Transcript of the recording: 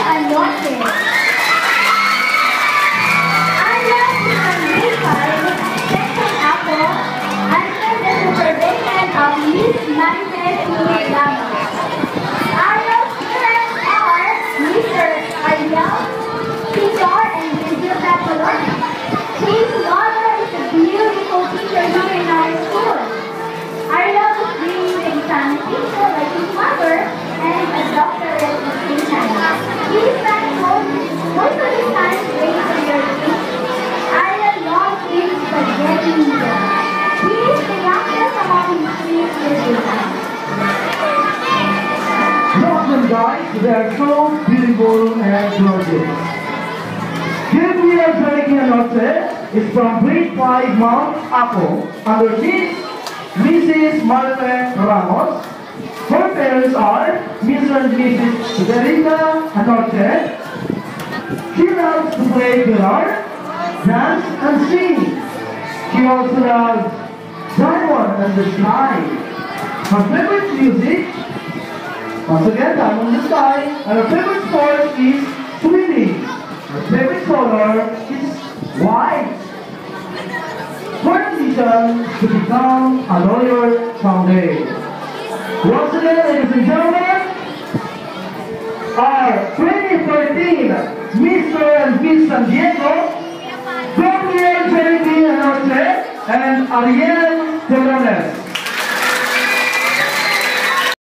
Anoche. Ariel is from grade 5, section Apple, under the supervision of Miss Marites Ramos. Ariel's parents are Mr. Ariel Pintor and Gilda Colon. His mother is a beautiful teacher here in our school. Ariel is being the exam teacher like his mother and a doctorate at the same time. He spends most of his time playing video games. Ariel loves eating spaghetti noodles. He is the youngest among his three siblings. Welcome guys, they are so beautiful and gorgeous. Here we are drinking Anoche is from grade 5 Mount Apo under Mrs. Marta Ramos. Her parents are Mr. and Mrs. Federica Anoche. She loves to play guitar, dance, and sing. She also loves Diamond and the Sky. Her favorite music, once again, Diamond in the Sky, and her favorite sport is swimming. Her favorite color is white. Her ambition to become a lawyer someday. Once again, ladies and gentlemen, our 2013 Mr. and Miss San Diego, Gabriel Jeremy Anoche, and Ariel Telones.